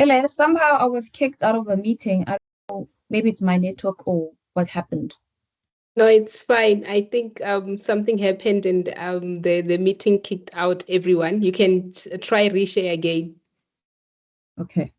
Ella, somehow I was kicked out of a meeting. I don't know, maybe it's my network or what happened. No, it's fine. I think something happened and the meeting kicked out everyone. You can try reshare again. Okay.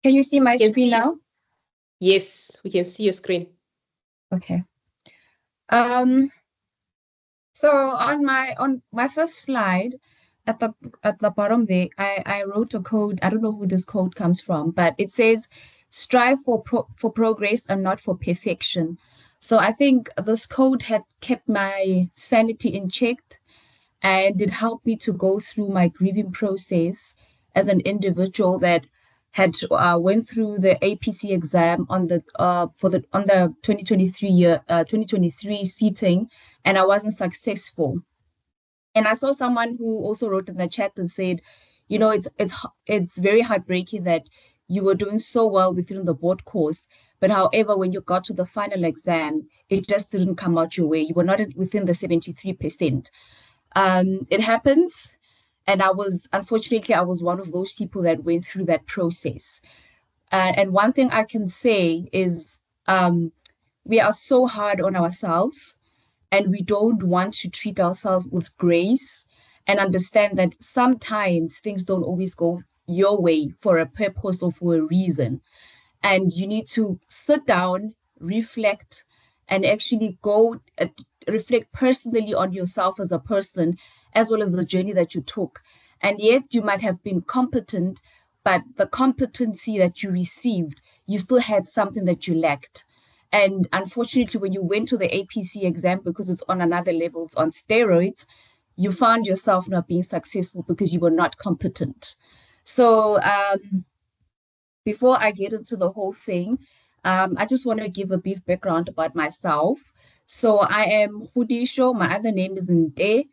Can you see my You can screen see, now? yes, we can see your screen. Okay. Um, so on my first slide at the bottom there, I wrote a code. I don't know who this code comes from, but it says strive for progress and not for perfection. So I think this code had kept my sanity in check and it helped me to go through my grieving process as an individual that had went through the APC exam on the 2023 seating, and I wasn't successful. And I saw someone who also wrote in the chat and said, it's very heartbreaking that you were doing so well within the board course, but however, when you got to the final exam, it just didn't come out your way. You were not within the 73%. It happens. And unfortunately, I was one of those people that went through that process. And one thing I can say is we are so hard on ourselves and we don't want to treat ourselves with grace and understand that sometimes things don't always go your way for a purpose or for a reason. And you need to sit down, reflect, and actually go reflect personally on yourself as a person, as well as the journey that you took. And yet, you might have been competent, but the competency that you received, you still had something that you lacked. And unfortunately, when you went to the APC exam, because it's on another level, it's on steroids, you found yourself not being successful because you were not competent. So, before I get into the whole thing, I just want to give a brief background about myself. So I am Hudisho. My other name is Nte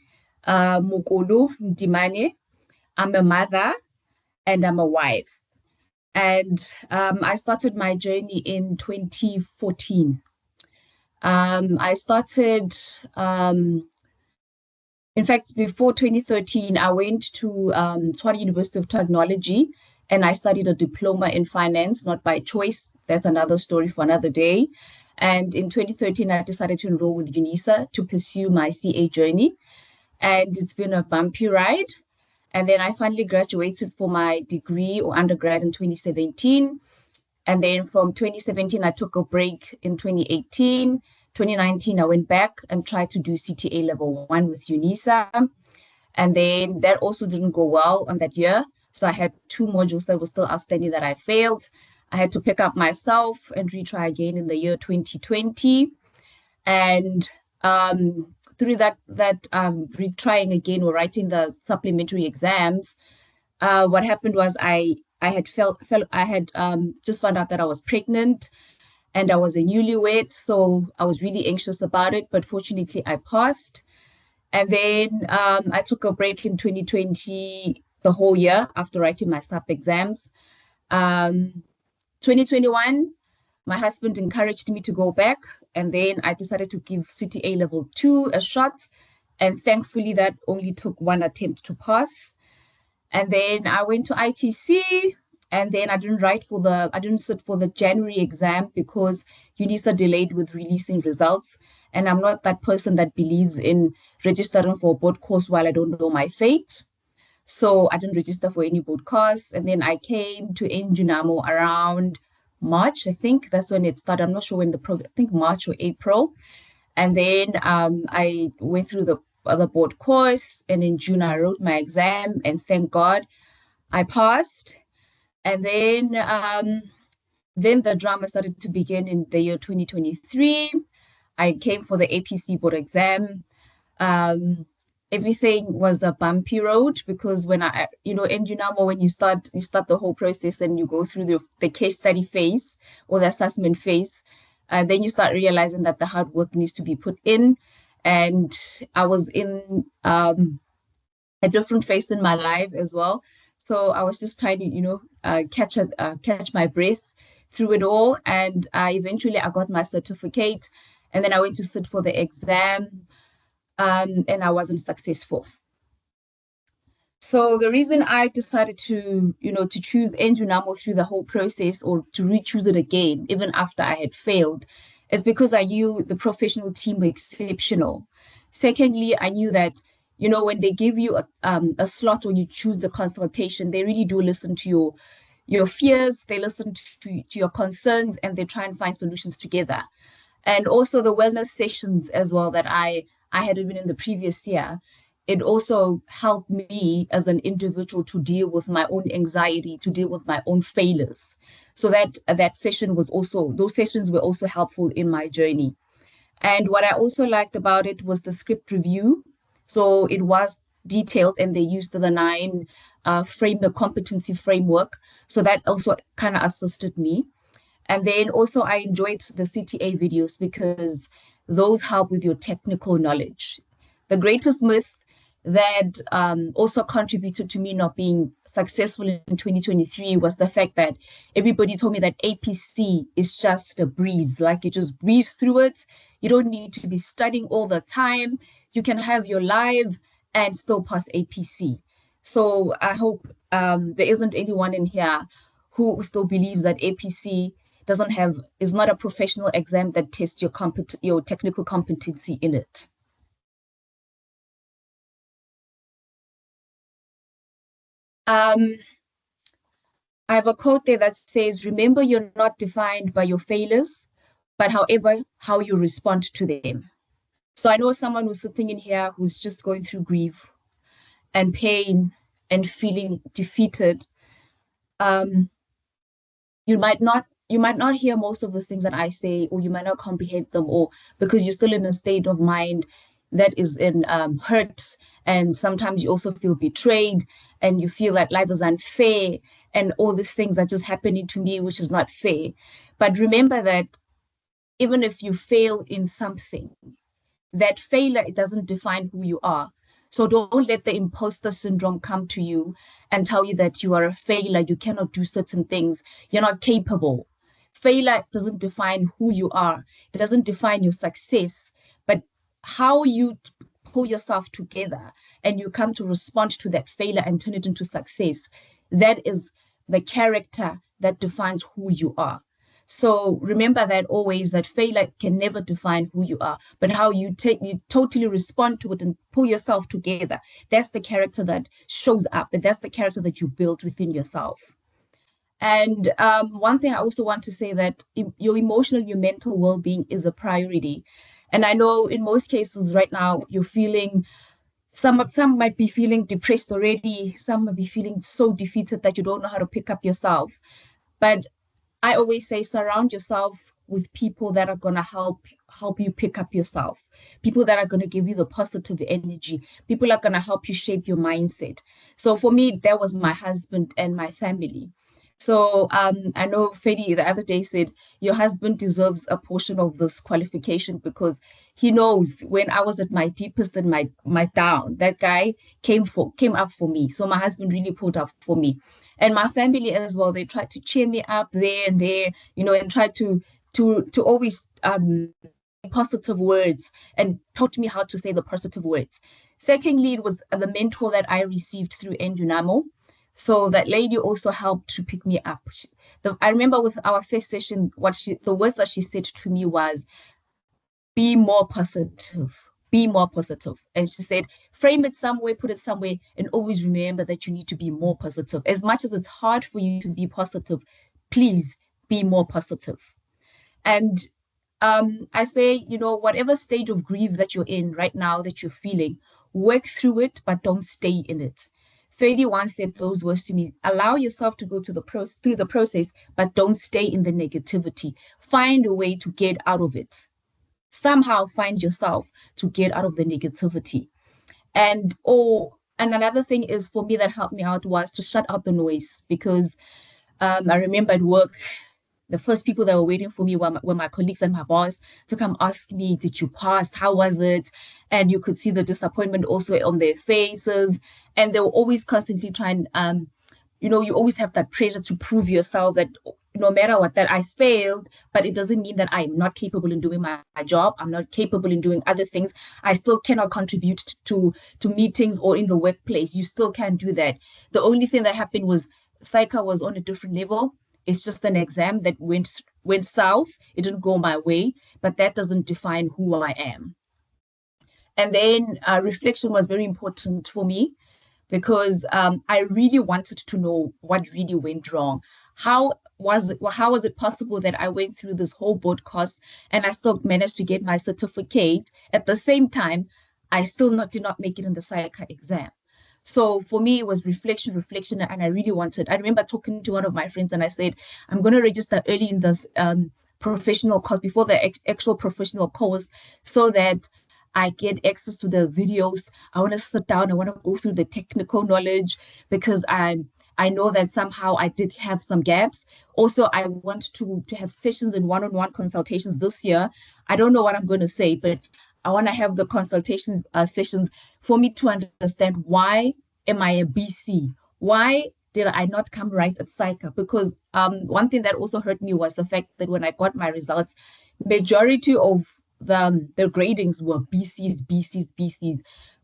Mukulu Ndimane. I'm a mother and I'm a wife. And I started my journey in 2014. I started, in fact, before 2013, I went to Tshwane University of Technology and I studied a diploma in finance, not by choice. That's another story for another day. And in 2013, I decided to enroll with UNISA to pursue my CA journey. And it's been a bumpy ride. And then I finally graduated for my degree or undergrad in 2017. And then from 2017, I took a break in 2018. 2019, I went back and tried to do CTA level 1 with UNISA. And then that also didn't go well on that year. So I had two modules that were still outstanding that I failed. I had to pick up myself and retry again in the year 2020. And through that retrying again or writing the supplementary exams, what happened was I had just found out that I was pregnant, and I was a newlywed, so I was really anxious about it. But fortunately, I passed. And then I took a break in 2020, the whole year after writing my SAP exams. 2021, my husband encouraged me to go back, and then I decided to give CTA level 2 a shot. And thankfully, that only took one attempt to pass. And then I went to ITC, and then I didn't sit for the January exam because UNISA delayed with releasing results. And I'm not that person that believes in registering for a board course while I don't know my fate. So I didn't register for any board course. And then I came to NJUNAMO around March. I think that's when it started. I'm not sure when I think March or April. And then I went through the other board course. And in June, I wrote my exam. And thank God I passed. And then the drama started to begin in the year 2023. I came for the APC board exam. Um, Everything was a bumpy road because when in Junamo, when you start the whole process and you go through the case study phase or the assessment phase, then you start realizing that the hard work needs to be put in. And I was in a different phase in my life as well. So I was just trying to, catch my breath through it all. And eventually I got my certificate. And then I went to sit for the exam, and I wasn't successful. So the reason I decided to choose NJUNAMO through the whole process or to re-choose it again, even after I had failed, is because I knew the professional team were exceptional. Secondly, I knew that, when they give you a slot or you choose the consultation, they really do listen to your fears, they listen to your concerns, and they try and find solutions together. And also the wellness sessions as well that I had even in the previous year, it also helped me as an individual to deal with my own anxiety, to deal with my own failures. So that session was also, those sessions were also helpful in my journey. And what I also liked about it was the script review. So it was detailed, and they used the nine the competency framework. So that also kind of assisted me. And then also I enjoyed the CTA videos because those help with your technical knowledge. The greatest myth that also contributed to me not being successful in 2023 was the fact that everybody told me that APC is just a breeze, like you just breeze through it. You don't need to be studying all the time. You can have your live and still pass APC. So I hope there isn't anyone in here who still believes that APC is not a professional exam that tests your technical competency in it. I have a quote there that says, "Remember, you're not defined by your failures, but however, how you respond to them." So I know someone who's sitting in here who's just going through grief and pain and feeling defeated. Um, you might not hear most of the things that I say, or you might not comprehend them, or because you're still in a state of mind that is in hurt, and sometimes you also feel betrayed, and you feel that life is unfair, and all these things are just happening to me, which is not fair. But remember that even if you fail in something, that failure, it doesn't define who you are. So don't let the imposter syndrome come to you and tell you that you are a failure, you cannot do certain things, you're not capable. Failure doesn't define who you are, it doesn't define your success, but how you pull yourself together and you come to respond to that failure and turn it into success. That is the character that defines who you are. So remember that always, that failure can never define who you are, but how you totally respond to it and pull yourself together. That's the character that shows up, and that's the character that you build within yourself. And one thing I also want to say that your emotional, your mental well-being is a priority. And I know in most cases right now you're feeling some might be feeling depressed already. Some might be feeling so defeated that you don't know how to pick up yourself. But I always say surround yourself with people that are going to help you pick up yourself, people that are going to give you the positive energy, people are going to help you shape your mindset. So for me, that was my husband and my family. So I know Freddie the other day said your husband deserves a portion of this qualification because he knows when I was at my deepest and my down, that guy came up for me. So my husband really pulled up for me. And my family as well, they tried to cheer me up there and there, and tried to always positive words and taught me how to say the positive words. Secondly, it was the mentor that I received through Endunamo. So that lady also helped to pick me up. I remember with our first session, the words that she said to me was, "Be more positive, be more positive." And she said, "Frame it somewhere, put it somewhere, and always remember that you need to be more positive. As much as it's hard for you to be positive, please be more positive." And I say, whatever stage of grief that you're in right now that you're feeling, work through it, but don't stay in it. Ferdy once said those words to me: allow yourself to go through the process, but don't stay in the negativity. Find a way to get out of it. Somehow find yourself to get out of the negativity. And another thing is for me that helped me out was to shut out the noise because I remember at work the first people that were waiting for me were my colleagues and my boss to come ask me, "Did you pass? How was it?" And you could see the disappointment also on their faces. And they were always constantly trying, you always have that pressure to prove yourself that no matter what, that I failed, but it doesn't mean that I'm not capable in doing my job. I'm not capable in doing other things. I still cannot contribute to meetings or in the workplace. You still can't do that. The only thing that happened was Psycha was on a different level. It's just an exam that went south. It didn't go my way, but that doesn't define who I am. And then reflection was very important for me because I really wanted to know what really went wrong. How was it possible that I went through this whole board course and I still managed to get my certificate? At the same time, I still did not make it in the Sayaka exam. So for me, it was reflection, and I really wanted. I remember talking to one of my friends, and I said, "I'm going to register early in this professional course before the actual professional course, so that I get access to the videos. I want to sit down. I want to go through the technical knowledge because I know that somehow I did have some gaps. Also, I want to have sessions and one-on-one consultations this year. I don't know what I'm going to say, but I want to have the consultations sessions for me to understand why am I a BC? Why did I not come right at Psycha? Because one thing that also hurt me was the fact that when I got my results, majority of the gradings were BCs, BCs, BCs.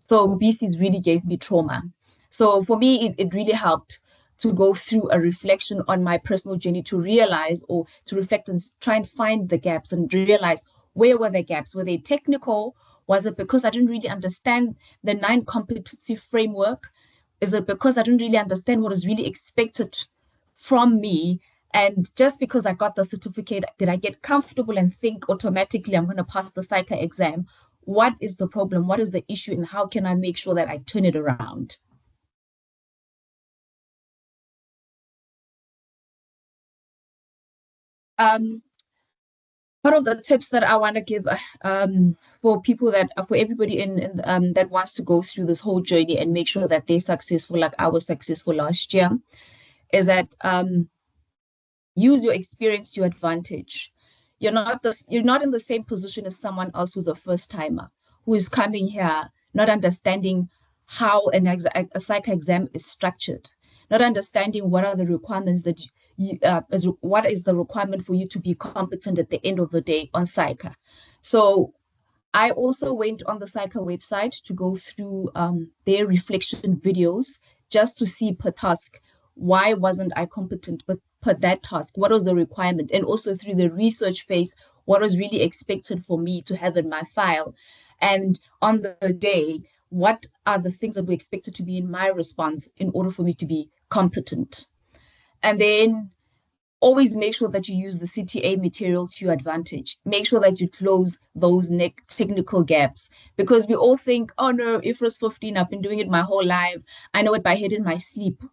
So BCs really gave me trauma. So for me, it really helped to go through a reflection on my personal journey to realize or to reflect and try and find the gaps and realize where were the gaps? Were they technical? Was it because I didn't really understand the 9 competency framework? Is it because I didn't really understand what is really expected from me? And just because I got the certificate, did I get comfortable and think automatically I'm going to pass the Psycha exam? What is the problem? What is the issue? And how can I make sure that I turn it around? Um, Part of the tips that I want to give for people for everybody in that wants to go through this whole journey and make sure that they're successful, like I was successful last year, is that use your experience to your advantage. You're not in the same position as someone else who's a first timer who is coming here not understanding how a psych exam is structured, not understanding what are the requirements that what is the requirement for you to be competent at the end of the day on psych. So I also went on the Psycha website to go through their reflection videos just to see per task why wasn't I competent but per that task, what was the requirement, and also through the research phase, what was really expected for me to have in my file, and on the day, what are the things that were expected to be in my response in order for me to be competent, and then always make sure that you use the CTA material to your advantage. Make sure that you close those technical gaps because we all think, oh no, IFRS 15, I've been doing it my whole life. I know it by head in my sleep.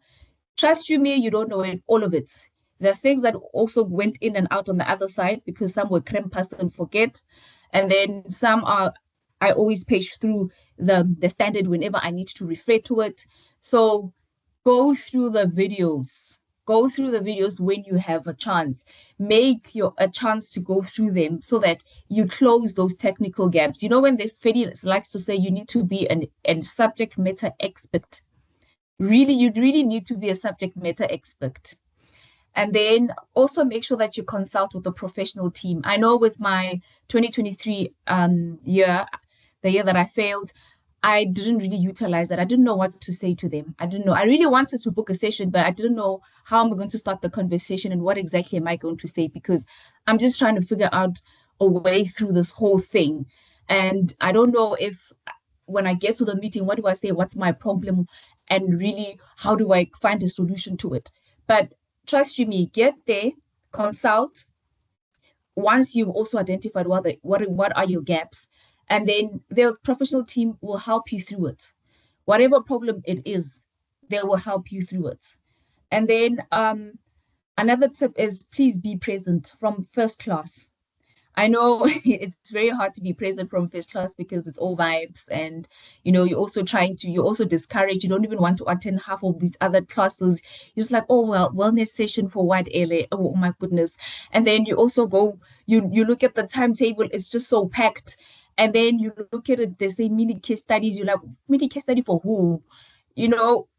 Trust you me, you don't know it, all of it. There are things that also went in and out on the other side because some were cram past and forget. And then some are, I always page through the standard whenever I need to refer to it. So go through the videos go through the videos when you have a chance. Make a chance to go through them so that you close those technical gaps. You know, when this Fedi likes to say you need to be an subject matter expert. Really, you really need to be a subject matter expert. And then also make sure that you consult with a professional team. I know with my 2023 year, the year that I failed, I didn't really utilize that. I didn't know what to say to them. I didn't know. I really wanted to book a session, but I didn't know how I'm going to start the conversation and what exactly am I going to say, because I'm just trying to figure out a way through this whole thing. And I don't know if when I get to the meeting, what do I say? What's my problem? And really, how do I find a solution to it? But trust you me, get there, consult. Once you've also identified what are your gaps, and then the professional team will help you through it. Whatever problem it is, they will help you through it. And then another tip is please be present from first class. I know it's very hard to be present from first class because it's all vibes, and you're also discouraged. You don't even want to attend half of these other classes. You're just like, oh well, wellness session for what, LA? Oh my goodness. And then you also go, you look at the timetable, it's just so packed. And then you look at it, they say mini case studies, you're like, mini case study for who?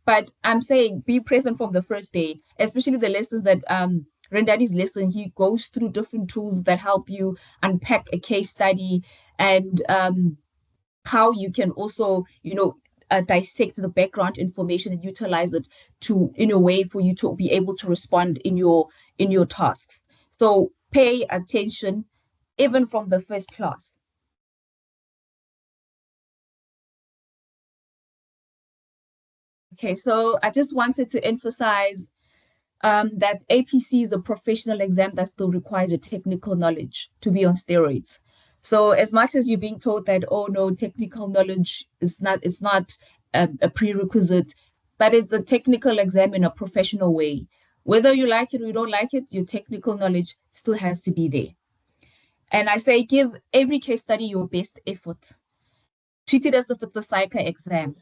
But I'm saying be present from the first day, especially the lessons that Rendani's lesson, he goes through different tools that help you unpack a case study, and how you can also, dissect the background information and utilize it to in a way for you to be able to respond in your tasks. So pay attention even from the first class. Okay, so I just wanted to emphasize that APC is a professional exam that still requires a technical knowledge to be on steroids. So as much as you're being told that, oh no, technical knowledge it's not a prerequisite, but it's a technical exam in a professional way. Whether you like it or you don't like it, your technical knowledge still has to be there. And I say give every case study your best effort. Treat it as if it's a psycho exam.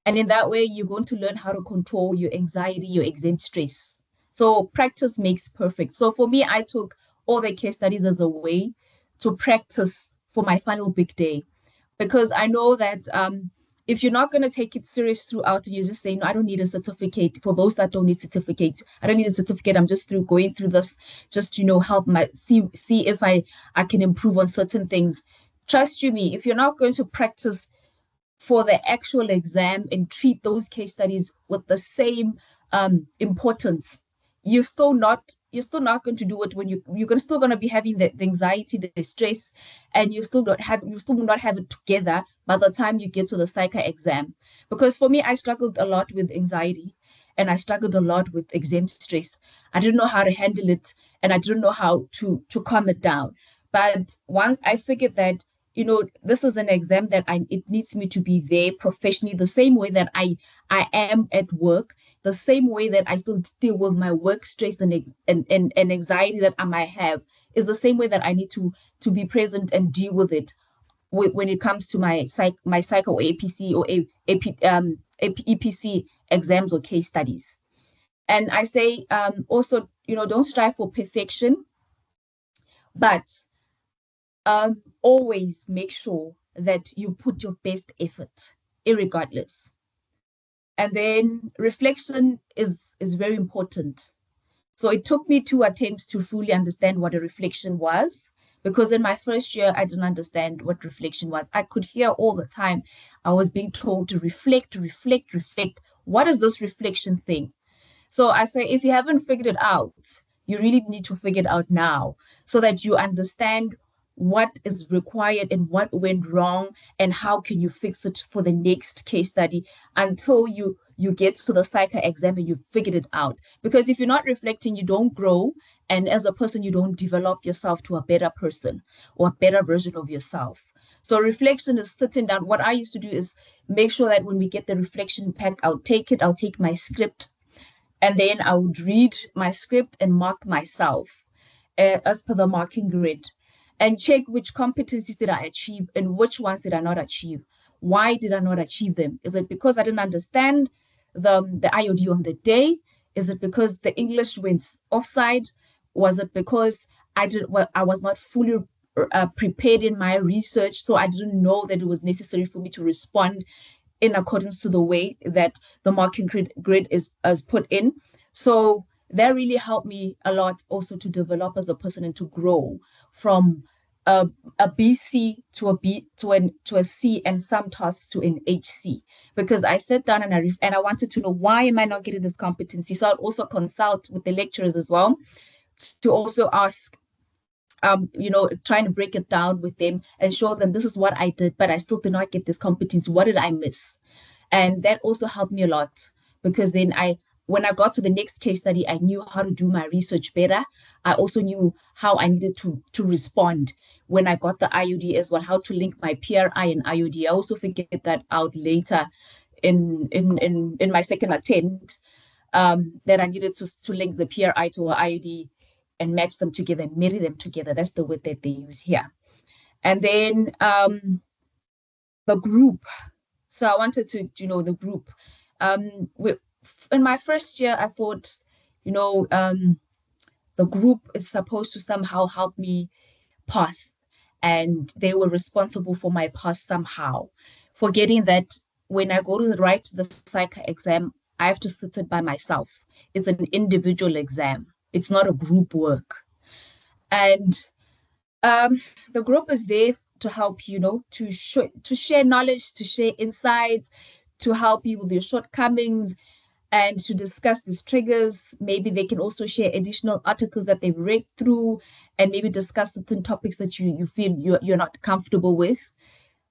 And in that way, you're going to learn how to control your anxiety, your exam stress. So practice makes perfect. So for me, I took all the case studies as a way to practice for my final big day, because I know that if you're not going to take it serious throughout, you just say, no, I don't need a certificate. For those that don't need certificates, I don't need a certificate. I'm just going through this, just help my see if I can improve on certain things. Trust you me, if you're not going to practice for the actual exam and treat those case studies with the same importance, you're still not going to do it when you're still going to be having the anxiety, the stress, and you still will not have it together by the time you get to the psycho exam. Because for me, I struggled a lot with anxiety, and I struggled a lot with exam stress. I didn't know how to handle it, and I didn't know how to calm it down. But once I figured that this is an exam that it needs me to be there professionally, the same way that I am at work, the same way that I still deal with my work stress and anxiety that I might have, is the same way that I need to be present and deal with it when it comes to my psycho or APC or EPC exams or case studies. And I say also, don't strive for perfection, but always make sure that you put your best effort, irregardless. And then reflection is very important. So it took me 2 attempts to fully understand what a reflection was, because in my first year, I didn't understand what reflection was. I could hear all the time. I was being told to reflect, reflect, reflect. What is this reflection thing? So I say, if you haven't figured it out, you really need to figure it out now so that you understand what is required and what went wrong and how can you fix it for the next case study until you get to the psycho exam and you figured it out. Because if you're not reflecting, you don't grow. And as a person, you don't develop yourself to a better person or a better version of yourself. So reflection is sitting down. What I used to do is make sure that when we get the reflection pack, I'll take my script, and then I would read my script and mark myself as per the marking grid and check which competencies did I achieve and which ones did I not achieve. Why did I not achieve them? Is it because I didn't understand the IOD on the day? Is it because the English went offside? Was it because I was not fully prepared in my research, so I didn't know that it was necessary for me to respond in accordance to the way that the marking grid is put in. So that really helped me a lot also to develop as a person and to grow from a, a BC to a B to a C and some tasks to an HC, because I sat down and I wanted to know, why am I not getting this competency? So I'd also consult with the lecturers as well to also ask, trying to break it down with them and show them this is what I did, but I still did not get this competency. What did I miss? And that also helped me a lot, because then when I got to the next case study, I knew how to do my research better. I also knew how I needed to respond when I got the IUD as well, how to link my PRI and IUD. I also figured that out later in my second attempt, that I needed to link the PRI to an IUD and match them together and marry them together. That's the word that they use here. And then the group. So I wanted to, the group. In my first year, I thought, the group is supposed to somehow help me pass, and they were responsible for my pass somehow, forgetting that when I go to write the psych exam, I have to sit it by myself. It's an individual exam. It's not a group work. And the group is there to help to share knowledge, to share insights, to help you with your shortcomings, and to discuss these triggers. Maybe they can also share additional articles that they've read through, and maybe discuss certain topics that you feel you're not comfortable with.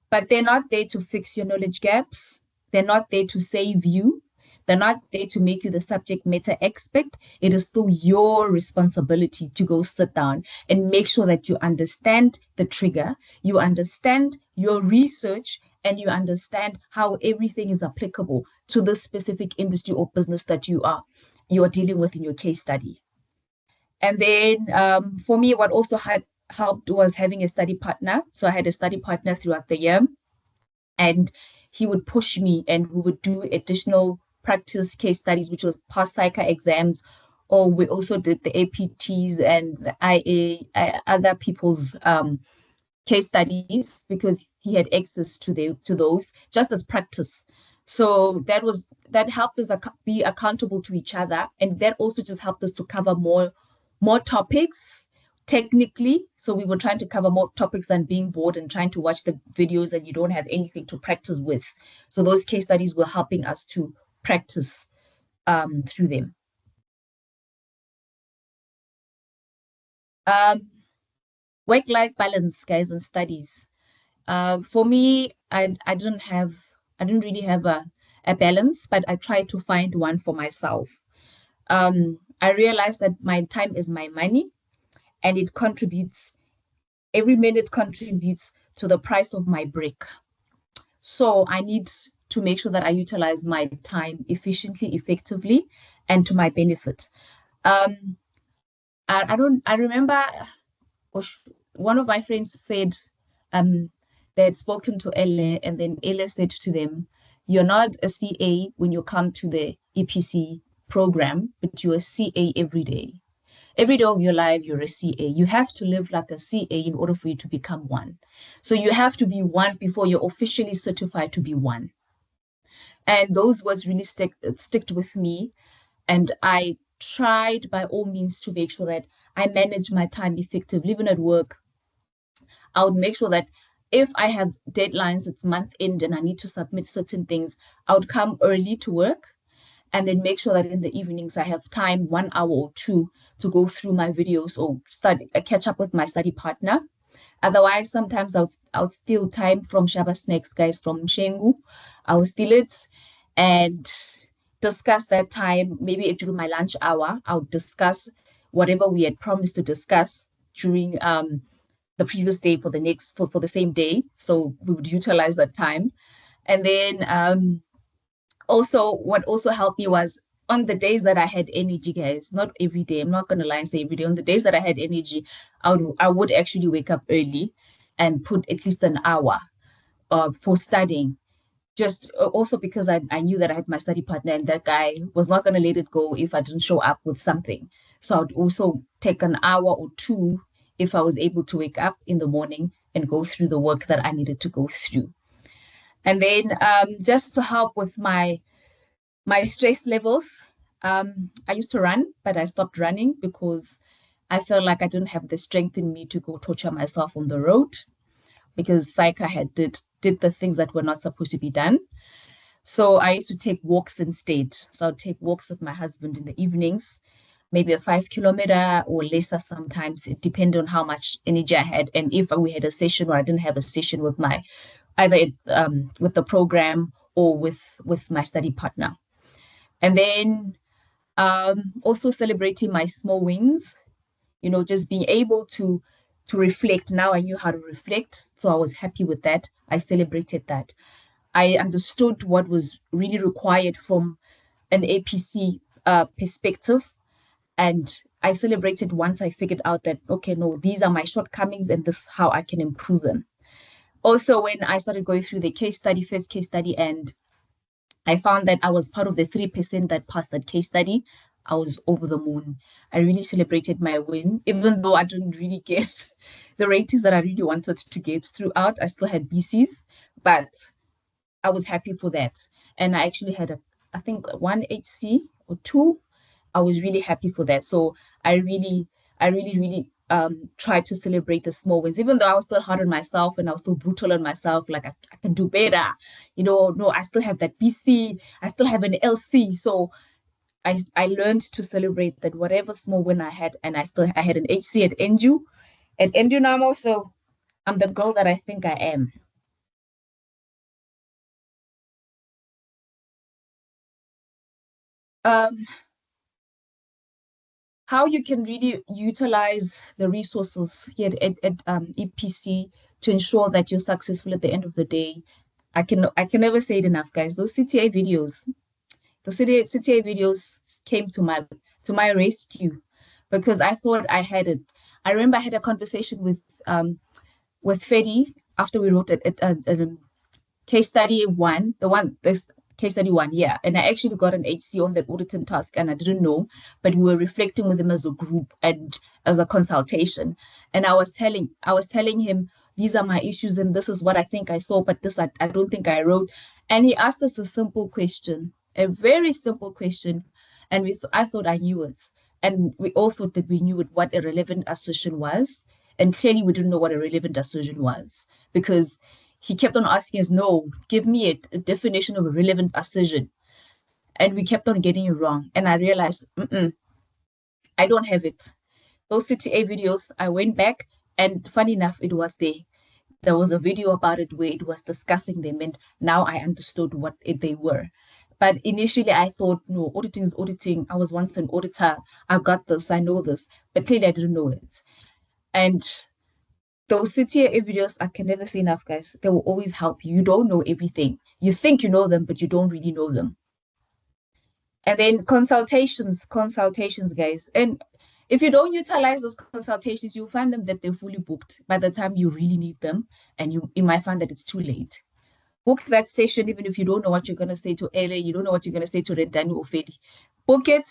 But they're not there to fix your knowledge gaps. They're not there to save you. They're not there to make you the subject matter expert. It is still your responsibility to go sit down and make sure that you understand the trigger, you understand your research, and you understand how everything is applicable to the specific industry or business that you are dealing with in your case study. And then for me, what also had helped was having a study partner. So I had a study partner throughout the year, and he would push me, and we would do additional practice case studies, which was past psycha exams, or we also did the APTs and the IA, other people's case studies, because he had access to those just as practice. So that helped us be accountable to each other, and that also just helped us to cover more topics technically. So we were trying to cover more topics than being bored and trying to watch the videos and you don't have anything to practice with. So those case studies were helping us to practice through them. Work-life balance, guys, and studies. For me, I didn't really have a balance, but I tried to find one for myself. I realized that my time is my money, and it contributes, every minute contributes to the price of my break. So I need to make sure that I utilize my time efficiently, effectively, and to my benefit. Um, I remember one of my friends said they had spoken to Ele, and then Ele said to them, "You're not a CA when you come to the APC program, but you're a CA every day. Every day of your life, you're a CA. You have to live like a CA in order for you to become one. So you have to be one before you're officially certified to be one." And those words really sticked with me. And I tried by all means to make sure that I manage my time effectively. Even at work, I would make sure that if I have deadlines, it's month end and I need to submit certain things, I would come early to work, and then make sure that in the evenings I have time, 1 hour or two, to go through my videos or catch up with my study partner. Otherwise, sometimes I'll steal time from Shaba Snacks, guys, from Shengu. I'll steal it and discuss that time. Maybe during my lunch hour, I'll discuss whatever we had promised to discuss during the previous day for the same day. So we would utilize that time. And then also, what also helped me was on the days that I had energy, guys, not every day, I'm not going to lie and say every day. On the days that I had energy, I would actually wake up early and put at least an hour for studying. just also because I knew that I had my study partner and that guy was not going to let it go if I didn't show up with something. So I'd also take an hour or two if I was able to wake up in the morning and go through the work that I needed to go through. And then just to help with my stress levels, I used to run, but I stopped running because I felt like I didn't have the strength in me to go torture myself on the road because Psycha had did the things that were not supposed to be done. So I used to take walks instead. So I'd take walks with my husband in the evenings, maybe a 5 kilometer or lesser sometimes. It depended on how much energy I had and if we had a session or I didn't have a session with my either with the program or with my study partner. And then also celebrating my small wins, just being able to reflect. Now I knew how to reflect, so I was happy with that. I celebrated that. I understood what was really required from an APC perspective. And I celebrated once I figured out that, okay, no, these are my shortcomings and this is how I can improve them. Also, when I started going through the first case study, and I found that I was part of the 3% that passed that case study, I was over the moon. I really celebrated my win, even though I didn't really get the ratings that I really wanted to get throughout. I still had BCs, but I was happy for that. And I actually had I think one HC or two. I was really happy for that. So I really tried to celebrate the small wins, even though I was still hard on myself and I was still brutal on myself. Like I can do better. No, I still have that BC, I still have an LC. So I learned to celebrate that whatever small win I had, and I had an HC at NU. At NU now I'm also I'm the girl that I think I am. Um, how you can really utilize the resources here at EPC to ensure that you're successful at the end of the day. I can never say it enough, guys. Those CTA videos, the CTA videos came to my rescue because I thought I had it. I remember I had a conversation with Fedi after we wrote it, case study one, this case study one, yeah. And I actually got an HC on that auditing task and I didn't know, but we were reflecting with him as a group and as a consultation. And I was telling him, these are my issues and this is what I think I saw, but this I don't think I wrote. And he asked us a simple question, a very simple question. And I thought I knew it. And we all thought that we knew what a relevant assertion was. And clearly we didn't know what a relevant assertion was because he kept on asking us, no, give me a definition of a relevant assertion. And we kept on getting it wrong. And I realized, I don't have it. Those CTA videos, I went back and funny enough, it was there. There was a video about it where it was discussing them. And now I understood what they were. But initially I thought, no, auditing is auditing. I was once an auditor. I got this, I know this. But clearly I didn't know it. And those CTA videos, I can never say enough, guys. They will always help you. You don't know everything. You think you know them, but you don't really know them. And then consultations, guys. And if you don't utilize those consultations, you'll find them that they're fully booked by the time you really need them. And you might find that it's too late. Book that session, even if you don't know what you're going to say to LA, you don't know what you're going to say to Rendani or Fedi. Book it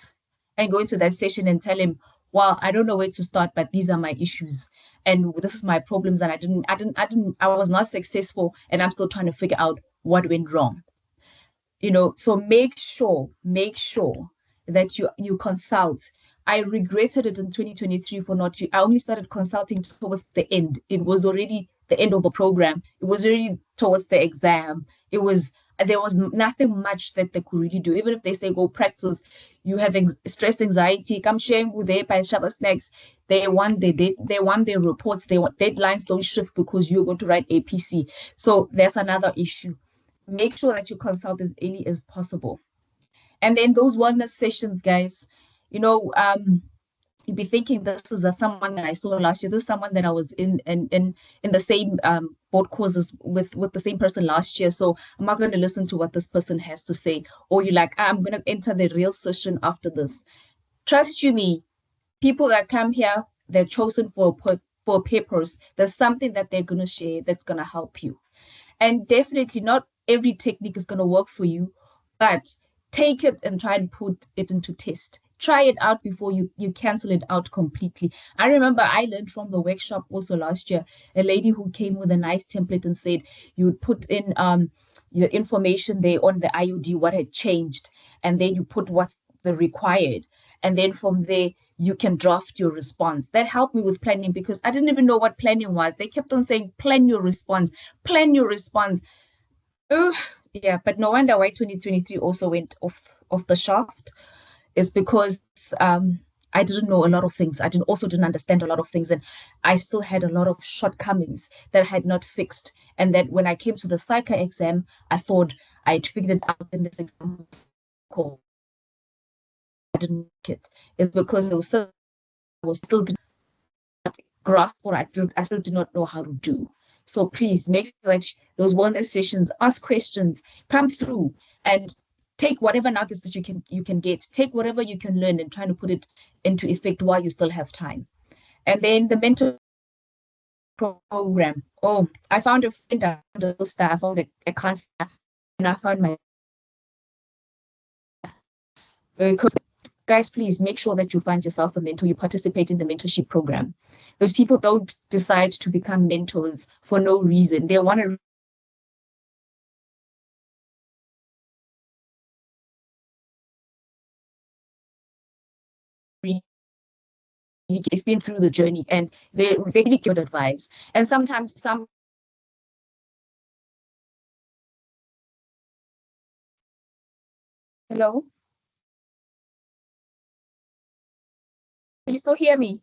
and go into that session and tell him, well, I don't know where to start, but these are my issues. And this is my problems. And I was not successful. And I'm still trying to figure out what went wrong. So make sure that you consult. I regretted it in 2023 for not. I only started consulting towards the end. It was already the end of the program. It was already towards the exam. There was nothing much that they could really do. Even if they say go practice, you have stress, anxiety, come sharing with their by Shabba snacks. They want their reports. They want deadlines don't shift because you're going to write APC. So that's another issue. Make sure that you consult as early as possible. And then those wellness sessions, guys, you know, you'd be thinking this is someone that I saw last year. This is someone that I was in the same board courses with the same person last year. So I'm not going to listen to what this person has to say. Or you're like, I'm going to enter the real session after this. Trust you me, people that come here, they're chosen for papers. There's something that they're going to share that's going to help you. And definitely not every technique is going to work for you, but take it and try and put it into test. Try it out before you cancel it out completely. I remember I learned from the workshop also last year, a lady who came with a nice template and said you would put in the information there on the IUD, what had changed, and then you put what's the required. And then from there, you can draft your response. That helped me with planning because I didn't even know what planning was. They kept on saying, plan your response, plan your response. Oh, yeah, but no wonder why 2023 also went off the shaft is because I didn't know a lot of things. I didn't understand a lot of things, and I still had a lot of shortcomings that I had not fixed. And that when I came to the psycho exam, I thought I'd figured it out in this exam. I didn't make it. It's because I was still did not grasp what I still did not know how to do. So please make sure that those wellness sessions, ask questions, come through and take whatever nuggets that you can get, take whatever you can learn and try to put it into effect while you still have time. And then the mentor program. Oh, I found a friend, I found a star, I found a counselor, and I found my because guys, please make sure that you find yourself a mentor. You participate in the mentorship program. Those people don't decide to become mentors for no reason. They want to really, they've been through the journey and they really give advice. And sometimes some hello, can you still hear me?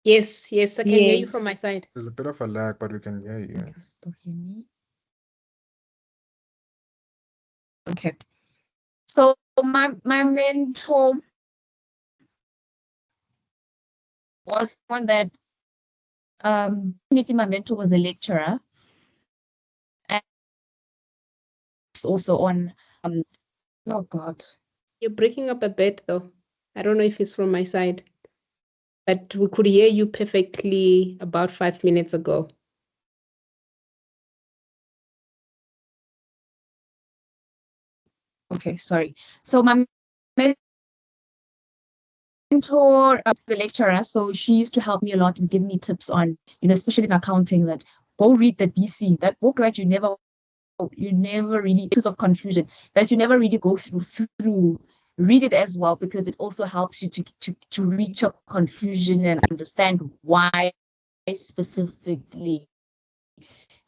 Yes, yes, I can hear you from Yes. my side. There's a bit of a lag, but we can hear You you. can still hear me. Okay. So my mentor was one that my mentor was a lecturer and also on oh God. You're breaking up a bit though. I don't know if it's from my side, but we could hear you perfectly about 5 minutes ago. Okay, sorry. So my mentor, the lecturer, so she used to help me a lot and give me tips on, especially in accounting, that go read the BC, that book that you never really of confusion that you never really go through. Read it as well because it also helps you to reach a conclusion and understand why specifically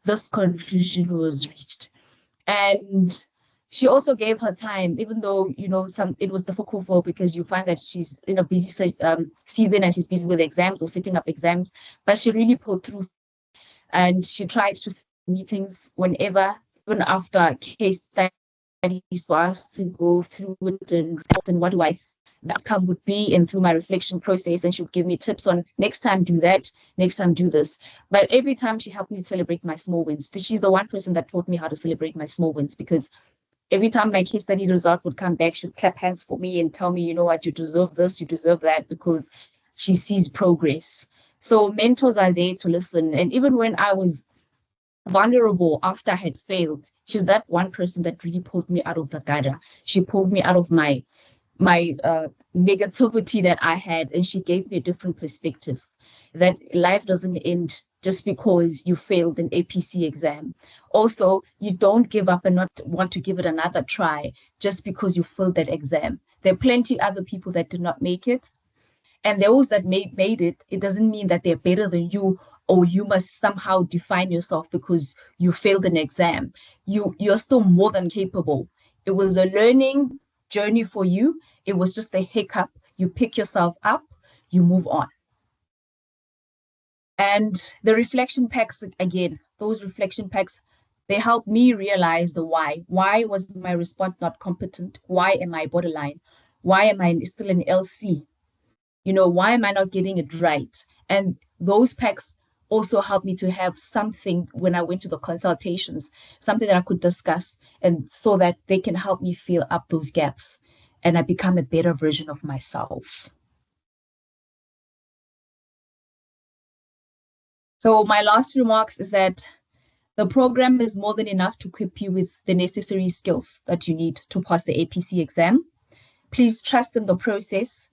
this conclusion was reached. And she also gave her time, even though some it was difficult for her because you find that she's in a busy season and she's busy with exams or setting up exams, but she really pulled through and she tried to meetings whenever, even after case studies for us to go through it and what do I the outcome would be and through my reflection process, and she would give me tips on next time do that, next time do this. But every time she helped me celebrate my small wins. She's the one person that taught me how to celebrate my small wins because every time my case study results would come back, she'd clap hands for me and tell me, you know what, you deserve this, you deserve that, because she sees progress. So mentors are there to listen. And even when I was vulnerable after I had failed, she's that one person that really pulled me out of the gutter. She pulled me out of my negativity that I had, and she gave me a different perspective that life doesn't end just because you failed an APC exam. Also, you don't give up and not want to give it another try just because you failed that exam. There are plenty other people that did not make it, and those that made it, it doesn't mean that they're better than you or you must somehow define yourself because you failed an exam. You're still more than capable. It was a learning journey for you. It was just a hiccup. You pick yourself up, you move on. And the reflection packs, again, those reflection packs, they help me realize the why. Why was my response not competent? Why am I borderline? Why am I still an LC? Why am I not getting it right? And those packs also helped me to have something when I went to the consultations, something that I could discuss, and so that they can help me fill up those gaps and I become a better version of myself. So my last remarks is that the program is more than enough to equip you with the necessary skills that you need to pass the APC exam. Please trust in the process,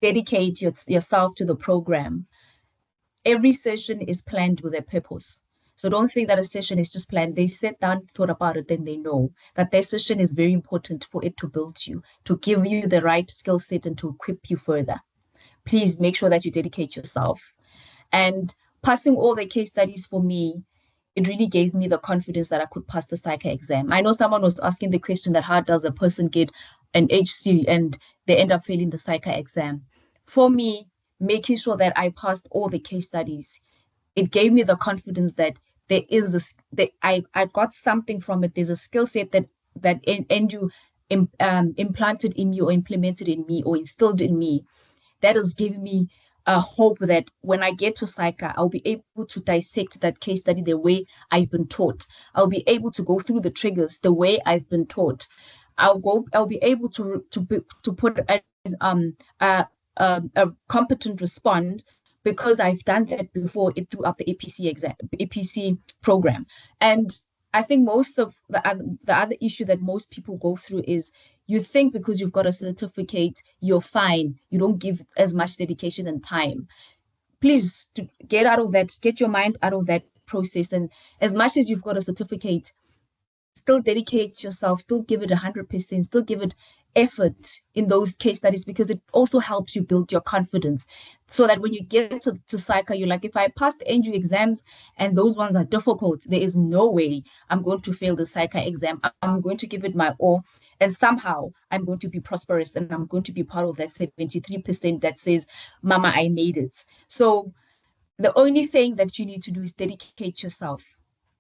dedicate yourself to the program. Every session is planned with a purpose. So don't think that a session is just planned. They sat down, thought about it, then they know that their session is very important for it to build you, to give you the right skill set and to equip you further. Please make sure that you dedicate yourself. And passing all the case studies for me, it really gave me the confidence that I could pass the psyche exam. I know someone was asking the question that how does a person get an HC and they end up failing the psyche exam? For me, making sure that I passed all the case studies, it gave me the confidence that there is this, that I got something from it. There's a skill set that you implanted in me or implemented in me or instilled in me that has given me a hope that when I get to Psycha, I'll be able to dissect that case study the way I've been taught. I'll be able to go through the triggers the way I've been taught. I'll be able to put a competent response because I've done that before it throughout the APC program. And I think most of the other issue that most people go through is you think because you've got a certificate, you're fine. You don't give as much dedication and time. Please to get out of that, get your mind out of that process. And as much as you've got a certificate, still dedicate yourself, still give it 100%, still give it effort in those case studies because it also helps you build your confidence so that when you get to Psycha, you're like, if I pass the NG exams and those ones are difficult, there is no way I'm going to fail the Psycha exam. I'm going to give it my all. And somehow I'm going to be prosperous and I'm going to be part of that 73% that says, Mama, I made it. So the only thing that you need to do is dedicate yourself.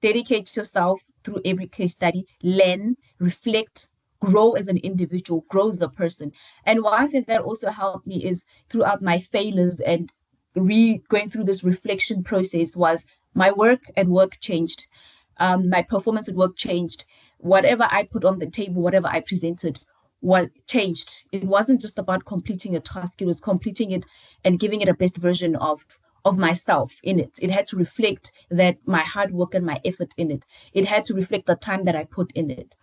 Dedicate yourself through every case study, learn, reflect, grow as an individual, grow as a person. And one thing that also helped me is throughout my failures and going through this reflection process was my work at work changed. My performance at work changed. Whatever I put on the table, whatever I presented was changed. It wasn't just about completing a task, it was completing it and giving it a best version of myself in it. It had to reflect that my hard work and my effort in it. It had to reflect the time that I put in it.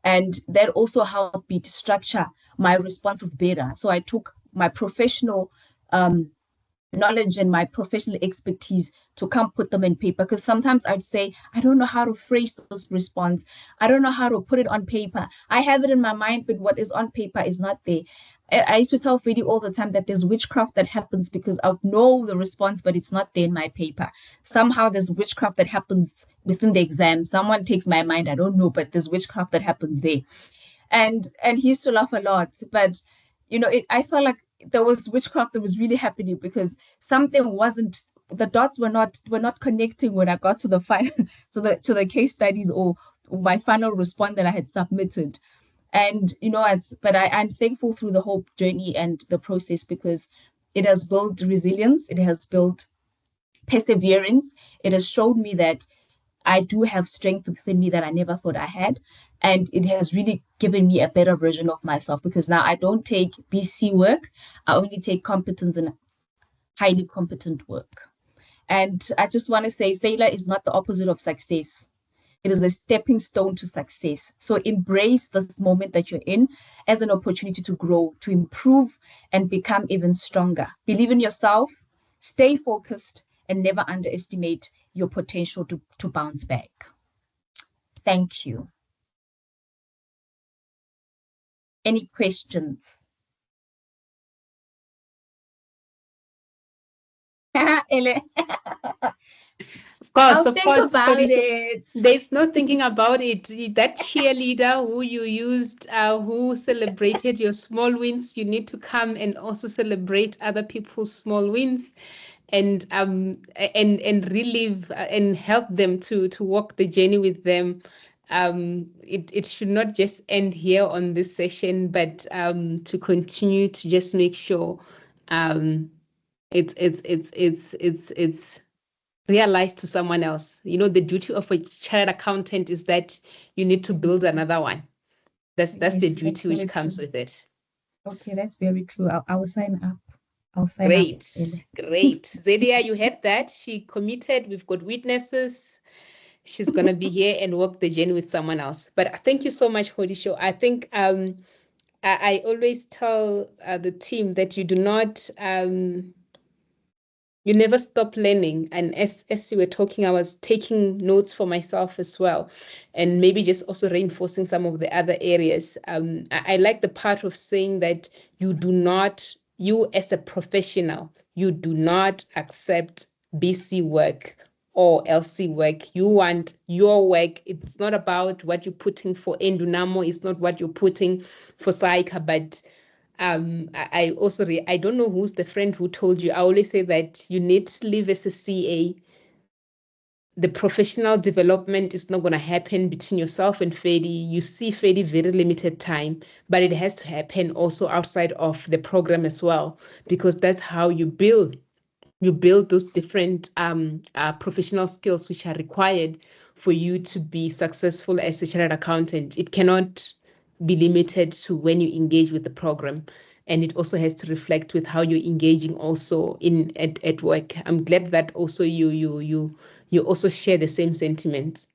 And that also helped me to structure my responsive better. So I took my professional knowledge and my professional expertise to come put them in paper because sometimes I'd say I don't know how to phrase this response. I don't know how to put it on paper. I have it in my mind, but what is on paper is not there. I used to tell Freddy all the time that there's witchcraft that happens because I know the response, but it's not there in my paper. Somehow there's witchcraft that happens within the exam. Someone takes my mind, I don't know, but there's witchcraft that happens there. And he used to laugh a lot, but I felt like there was witchcraft that was really happening because something wasn't, the dots were not connecting when I got to the final to the case studies or my final response that I had submitted. And I'm thankful through the whole journey and the process because it has built resilience, it has built perseverance, it has showed me that I do have strength within me that I never thought I had. And it has really given me a better version of myself because now I don't take BC work, I only take competence and highly competent work. And I just want to say failure is not the opposite of success. It is a stepping stone to success. So embrace this moment that you're in as an opportunity to grow, to improve, and become even stronger. Believe in yourself, stay focused, and never underestimate your potential to bounce back. Thank you. Any questions? Ele, Of I'll think course, about Felicia. it. There's no thinking about it. That cheerleader who you used, who celebrated your small wins, you need to come and also celebrate other people's small wins, and relive and help them to walk the journey with them. It should not just end here on this session, but to continue to just make sure it's realized to someone else. The duty of a chartered accountant is that you need to build another one. That's the Yes, duty that's which very comes true. with it. Okay, that's very true. I will sign up. I'll sign up. Great. Zedia, you had that. She committed. We've got witnesses. She's going to be here and walk the journey with someone else. But thank you so much, Hodisho. I think I always tell the team that you do not, you never stop learning. And as you were talking, I was taking notes for myself as well, and maybe just also reinforcing some of the other areas. I like the part of saying that you do not, you as a professional, you do not accept BC work or LC work. You want your work. It's not about what you're putting for Endunamo. It's not what you're putting for Saika, but I also I don't know who's the friend who told you. I always say that you need to live as a CA. The professional development is not going to happen between yourself and Fedi. You see Fedi very limited time, but it has to happen also outside of the program as well, because that's how you build those different professional skills which are required for you to be successful as a chartered accountant. It cannot be limited to when you engage with the program, and it also has to reflect with how you're engaging also at work. I'm glad that also you also share the same sentiments.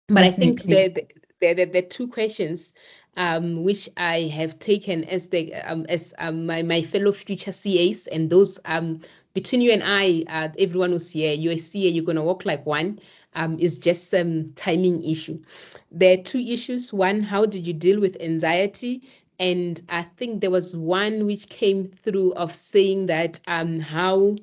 But I think the two questions which I have taken as my fellow future CAs, and those between you and I, everyone who's here, you're a CA, you're going to walk like one, is just some timing issue. There are two issues. One, how did you deal with anxiety? And I think there was one which came through of saying that how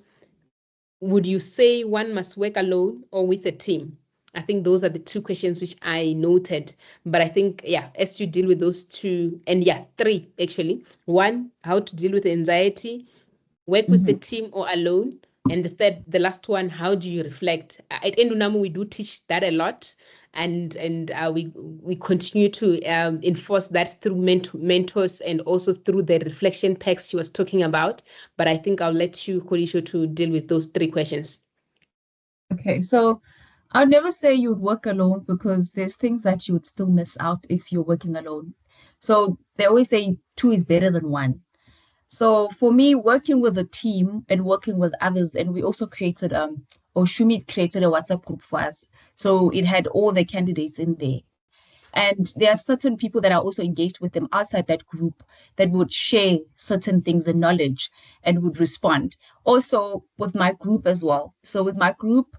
would you say one must work alone or with a team? I think those are the two questions which I noted. But I think, yeah, as you deal with those two, and yeah, three actually. One, how to deal with anxiety, work with the team or alone. And the third, the last one, how do you reflect? At Endunamu, we do teach that a lot. And we continue to enforce that through mentors and also through the reflection packs she was talking about. But I think I'll let you, Korisho, to deal with those three questions. Okay, so I'd never say you'd work alone because there's things that you would still miss out if you're working alone. So they always say two is better than one. So for me, working with a team and working with others, and we also created or Shumi created a WhatsApp group for us. So it had all the candidates in there. And there are certain people that are also engaged with them outside that group that would share certain things and knowledge and would respond. Also with my group as well. So with my group,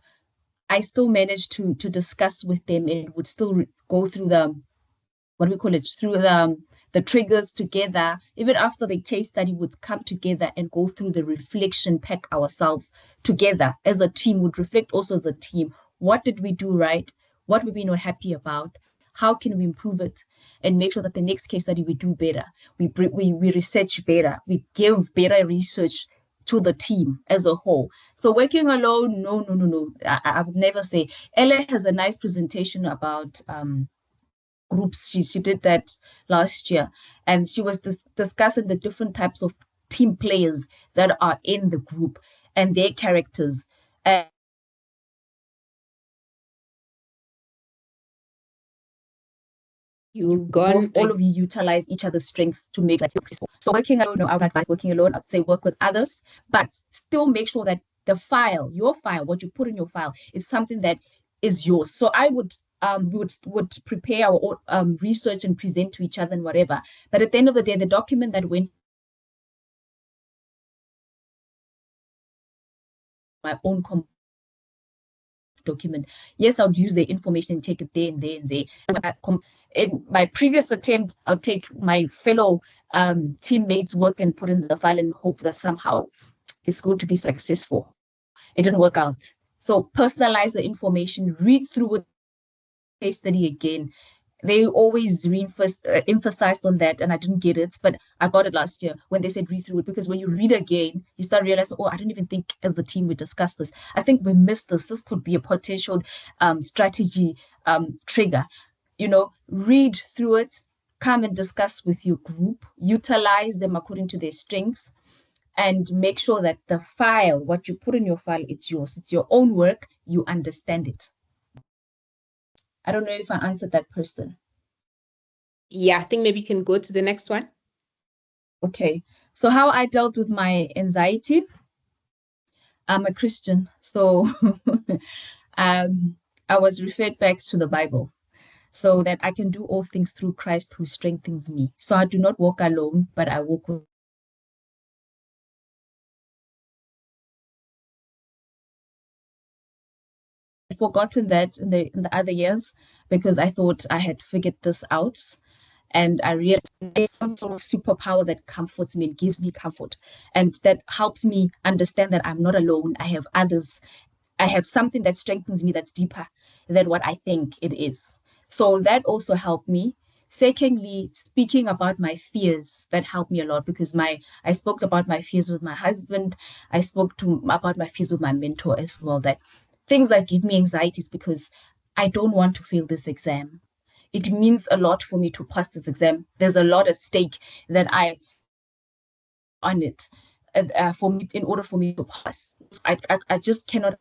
I still managed to discuss with them and would still go through the what do we call it, through the triggers together. Even after the case study would come together and go through the reflection pack ourselves together as a team, would reflect also as a team. What did we do right? What were we not happy about? How can we improve it and make sure that the next case study we do better? We research better. We give better research to the team as a whole. So working alone, no. I would never say. Ella has a nice presentation about groups. She did that last year, and she was discussing the different types of team players that are in the group and their characters. And all of you utilize each other's strengths to make that successful. So working alone, no, I would advise working alone. I'd say work with others, but still make sure that the file, your file, what you put in your file, is something that is yours. So I would would prepare our research and present to each other and whatever. But at the end of the day, the document that went my own document. Yes, I would use the information and take it there and there and there. In my previous attempt, I'll take my fellow teammates' work and put in the file and hope that somehow it's going to be successful. It didn't work out. So personalize the information, read through it, case study again. They always emphasized on that, and I didn't get it, but I got it last year when they said read through it, because when you read again, you start realizing, oh, I didn't even think as the team we discussed this. I think we missed this. This could be a potential strategy trigger. Read through it, come and discuss with your group, utilize them according to their strengths, and make sure that the file, what you put in your file, it's yours. It's your own work. You understand it. I don't know if I answered that person. Yeah, I think maybe you can go to the next one. Okay. So how I dealt with my anxiety, I'm a Christian, so I was referred back to the Bible so that I can do all things through Christ who strengthens me. So I do not walk alone, but I walk with forgotten that in the other years because I thought I had figured this out. And I realized it's some sort of superpower that comforts me and gives me comfort and that helps me understand that I'm not alone. I have others. I have something that strengthens me that's deeper than what I think it is. So that also helped me. Secondly, speaking about my fears, that helped me a lot because I spoke about my fears with my husband. I spoke about my fears with my mentor as well. That things that give me anxieties because I don't want to fail this exam. It means a lot for me to pass this exam. There's a lot at stake that I on it for me in order for me to pass. I just cannot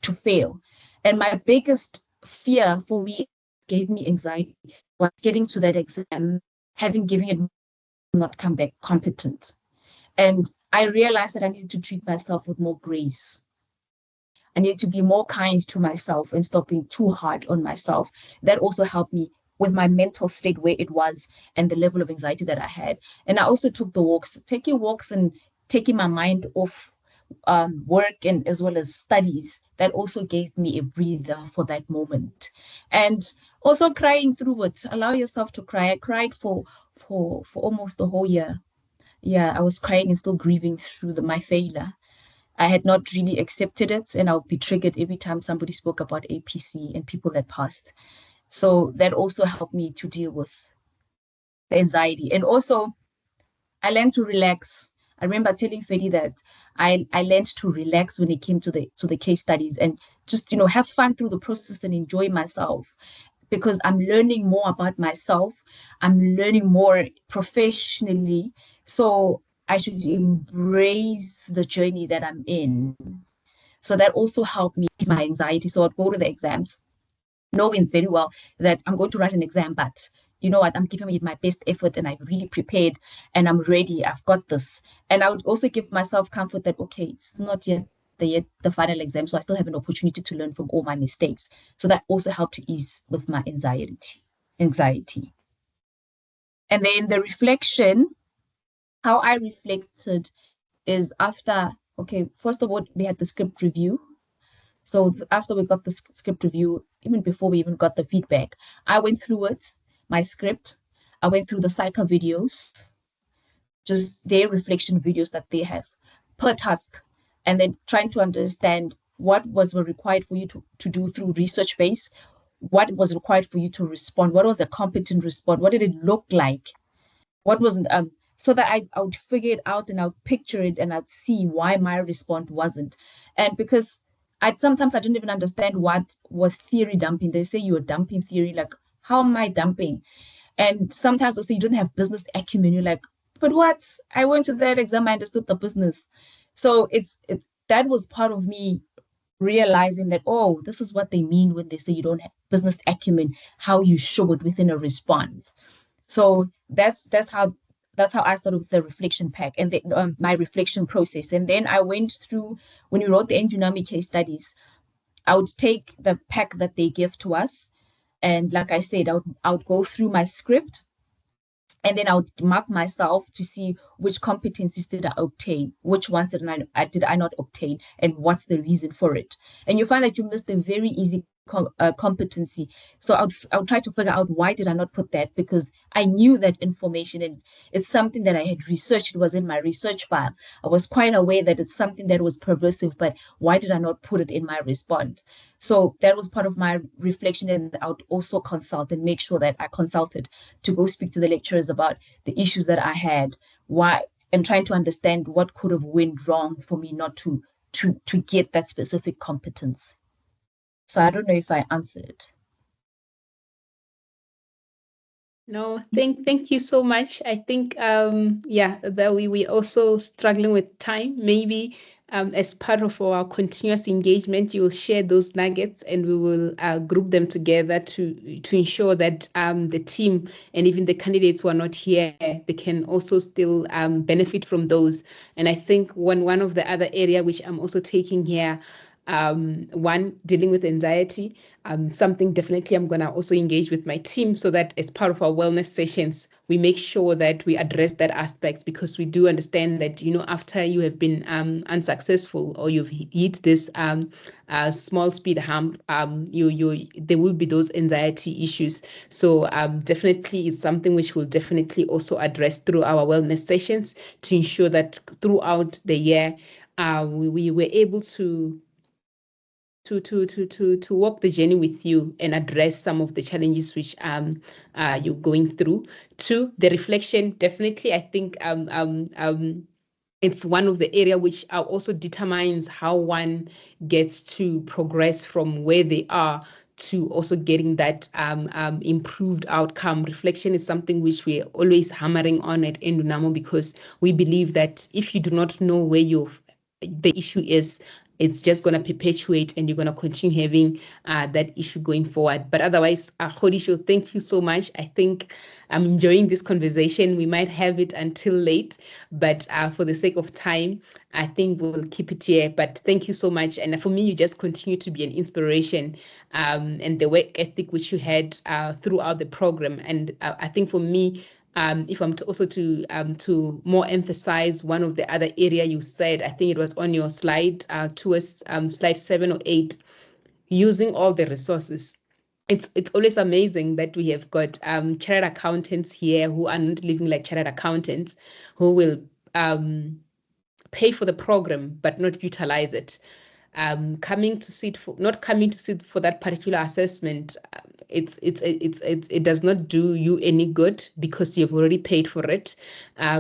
to fail. And my biggest fear for me gave me anxiety was getting to that exam, having given it not come back competent. And I realized that I needed to treat myself with more grace. I need to be more kind to myself and stop being too hard on myself. That also helped me with my mental state where it was and the level of anxiety that I had. And I also took the walks, taking walks and taking my mind off work and as well as studies. That also gave me a breather for that moment. And also crying through it. Allow yourself to cry. I cried for almost a whole year. Yeah, I was crying and still grieving through my failure. I had not really accepted it, and I would be triggered every time somebody spoke about APC and people that passed. So that also helped me to deal with the anxiety. And also, I learned to relax. I remember telling Fedi that I learned to relax when it came to the case studies and just have fun through the process and enjoy myself because I'm learning more about myself. I'm learning more professionally. So I should embrace the journey that I'm in. So that also helped me ease my anxiety. So I'd go to the exams knowing very well that I'm going to write an exam, but you know what, I'm giving it my best effort and I've really prepared and I'm ready. I've got this. And I would also give myself comfort that, okay, it's not yet the final exam. So I still have an opportunity to learn from all my mistakes. So that also helped to ease with my anxiety. And then the reflection, how I reflected is after, okay, first of all, we had the script review. So after we got the script review, even before we even got the feedback, I went through it, my script. I went through the psycho videos, just their reflection videos that they have per task, and then trying to understand what was required for you to do through research base, what was required for you to respond, what was the competent response, what did it look like, what wasn't so that I would figure it out and I would picture it and I'd see why my response wasn't. And because I didn't even understand what was theory dumping. They say you're dumping theory, like how am I dumping? And sometimes they say you don't have business acumen. You're like, but what? I went to that exam, I understood the business. So that was part of me realizing that, oh, this is what they mean when they say you don't have business acumen, how you show it within a response. So that's how I started with the reflection pack and my reflection process. And then I went through when we wrote the Enginami case studies. I would take the pack that they give to us, and like I said, I would go through my script and then I would mark myself to see which competencies did I obtain, which ones did I not obtain, and what's the reason for it. And you find that you missed a very easy competency. So I would try to figure out why did I not put that, because I knew that information and it's something that I had researched. It was in my research file. I was quite aware that it's something that was pervasive, but why did I not put it in my response? So that was part of my reflection, and I would also consult and make sure that I consulted to go speak to the lecturers about the issues that I had, why, and trying to understand what could have went wrong for me not to get that specific competence. So I don't know if I answered. No, thank you so much. I think yeah, that we also struggling with time. Maybe as part of our continuous engagement, you'll share those nuggets and we will group them together to ensure that the team and even the candidates who are not here, they can also still benefit from those. And I think one of the other area which I'm also taking here, one, dealing with anxiety, something definitely I'm going to also engage with my team so that as part of our wellness sessions, we make sure that we address that aspect, because we do understand that, after you have been unsuccessful or you've hit this small speed hump, there will be those anxiety issues. So definitely it's something which we'll definitely also address through our wellness sessions to ensure that throughout the year, we were able to walk the journey with you and address some of the challenges which you're going through. Two, the reflection, definitely, I think it's one of the area which also determines how one gets to progress from where they are to also getting that improved outcome. Reflection is something which we're always hammering on at Endunamo, because we believe that if you do not know where the issue is, it's just going to perpetuate and you're going to continue having that issue going forward. But otherwise, Khodisho, thank you so much. I think I'm enjoying this conversation. We might have it until late, but for the sake of time, I think we'll keep it here. But thank you so much. And for me, you just continue to be an inspiration, and the work ethic which you had throughout the program. And I think for me, if I'm to more emphasize one of the other area you said, I think it was on your slide towards slide 7 or 8, using all the resources. It's always amazing that we have got chartered accountants here who are not living like chartered accountants, who will pay for the program but not utilize it. Not coming to sit for that particular assessment, it does not do you any good because you've already paid for it.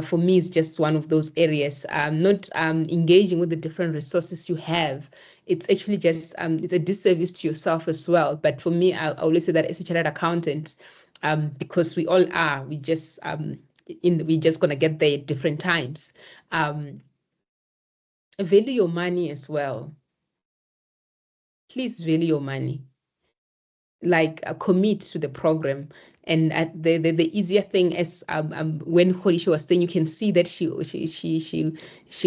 For me, it's just one of those areas. Not engaging with the different resources you have. It's actually just it's a disservice to yourself as well. But for me, I always say that as a chartered accountant, because we all are, we just gonna get there at different times. Value your money as well. Please value your money, like commit to the program. And the easier thing is when Khodisho was saying, you can see that she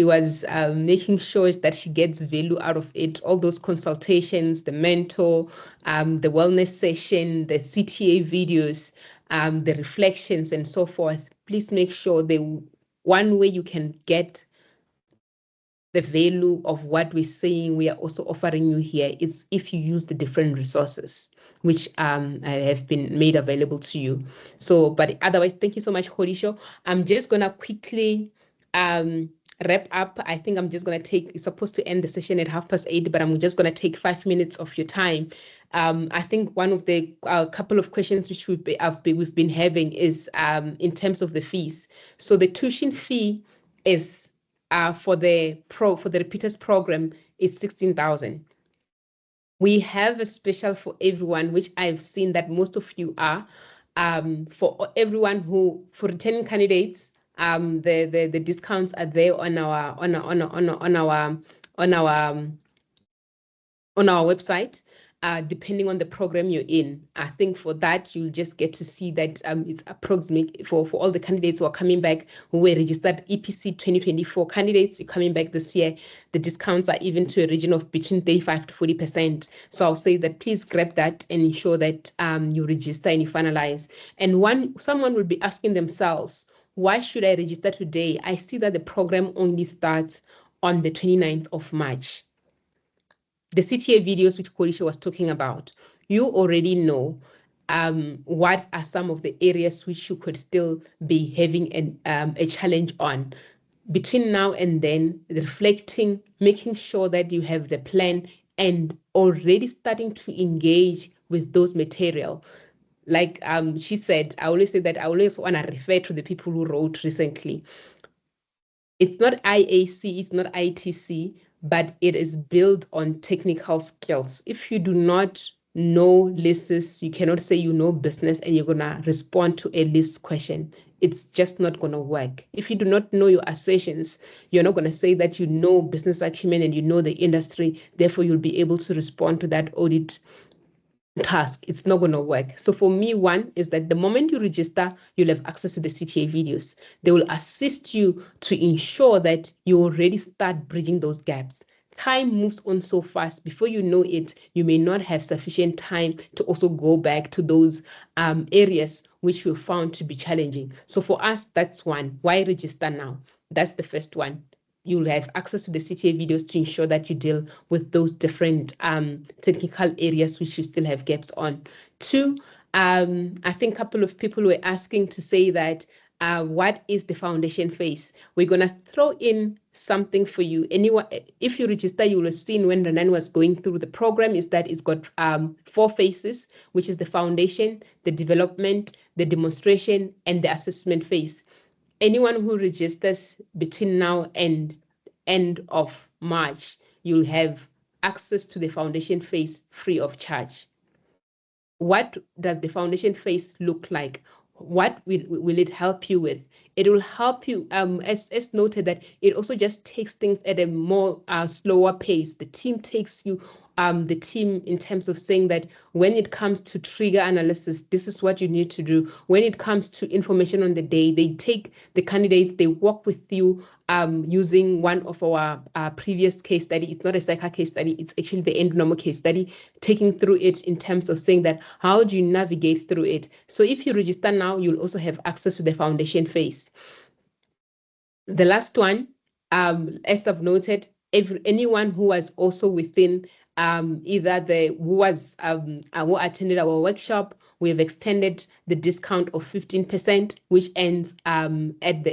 was making sure that she gets value out of it. All those consultations, the mentor, the wellness session, the CTA videos, the reflections, and so forth. Please make sure one way you can get the value of what we're saying we are also offering you here is if you use the different resources which have been made available to you. So, but otherwise, thank you so much, Khodisho. I'm just gonna quickly wrap up. I think I'm just gonna it's supposed to end the session at 8:30, but I'm just gonna take 5 minutes of your time. I think one of the couple of questions which we've been having is in terms of the fees. So the tuition fee is for the repeaters program is 16,000. We have a special for everyone, which I've seen that most of you are. For everyone for returning candidates, the discounts are there on our website. Depending on the program you're in. I think for that, you'll just get to see that it's approximate for all the candidates who are coming back, who were registered APC 2024 candidates coming back this year. The discounts are even to a region of between 35 to 40%. So I'll say that please grab that and ensure that you register and you finalize. And someone will be asking themselves, why should I register today? I see that the program only starts on the 29th of March. The CTA videos which Khodisho was talking about, you already know what are some of the areas which you could still be having a challenge on. Between now and then, reflecting, making sure that you have the plan and already starting to engage with those material. Like she said, I always say that I always want to refer to the people who wrote recently. It's not IAC, it's not ITC, but it is built on technical skills. If you do not know lists, you cannot say you know business and you're going to respond to a list question. it's just not going to work. If you do not know your assertions, you're not going to say that you know business acumen and you know the industry, therefore you'll be able to respond to that audit task. It's not going to work. So for me, one is that the moment you register, you'll have access to the CTA videos. They will assist you to ensure that you already start bridging those gaps. Time moves on so fast. Before you know it, you may not have sufficient time to also go back to those areas which you found to be challenging. So for us, that's one. Why register now? That's the first one. You'll have access to the CTA videos to ensure that you deal with those different technical areas which you still have gaps on. Two, I think a couple of people were asking to say that what is the foundation phase? We're going to throw in something for you. Anyone, if you register, you will have seen when Renan was going through the program is that it's got 4 phases, which is the foundation, the development, the demonstration, and the assessment phase. Anyone who registers between now and end of March, you'll have access to the foundation phase free of charge. What does the foundation phase look like? What will it help you with? It will help you, as noted, that it also just takes things at a more slower pace. The team takes you, the team in terms of saying that when it comes to trigger analysis, this is what you need to do. When it comes to information on the day, they take the candidates, they work with you using one of our previous case study. It's not a SICA case study, it's actually the Endonormal case study, taking through it in terms of saying that how do you navigate through it. So if you register now, you'll also have access to the foundation phase. The last one, as I've noted, anyone who was also within either who attended our workshop, we have extended the discount of 15%, which ends at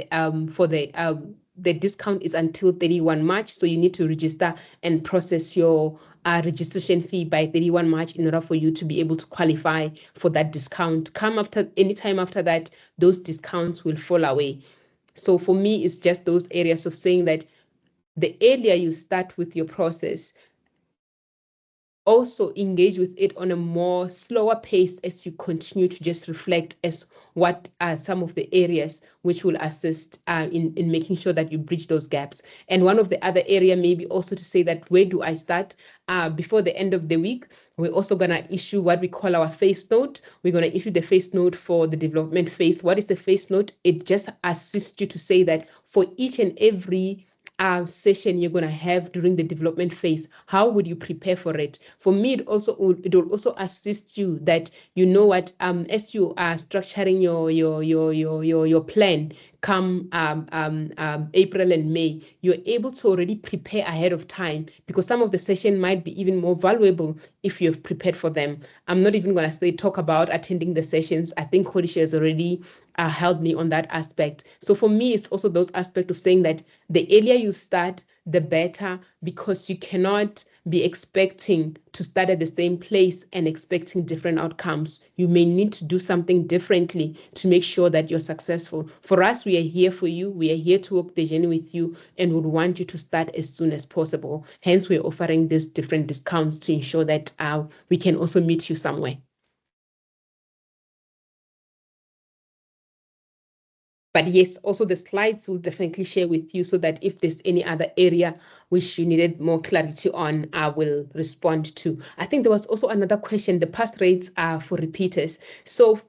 the discount is until 31 March. So you need to register and process your registration fee by 31 March in order for you to be able to qualify for that discount. Anytime after that, those discounts will fall away. So for me, it's just those areas of saying that the earlier you start with your process, also engage with it on a more slower pace as you continue to just reflect as what are some of the areas which will assist in making sure that you bridge those gaps. And one of the other area maybe also to say that where do I start? Before the end of the week, we're also going to issue what we call our phase note. We're going to issue the phase note for the development phase. What is the phase note? It just assists you to say that for each and every session you're going to have during the development phase, how would you prepare for it? For me, it will also assist you that you know what, as you are structuring your plan come April and May, you're able to already prepare ahead of time, because some of the session might be even more valuable if you've prepared for them. I'm not even going to talk about attending the sessions. I think Kodisha has already helped me on that aspect. So for me, it's also those aspects of saying that the earlier you start, the better, because you cannot be expecting to start at the same place and expecting different outcomes. You may need to do something differently to make sure that you're successful. For us, we are here for you. We are here to walk the journey with you and would want you to start as soon as possible. Hence, we're offering these different discounts to ensure that we can also meet you somewhere. But yes, also the slides will definitely share with you so that if there's any other area which you needed more clarity on, I will respond to. I think there was also another question. The pass rates are for repeaters. So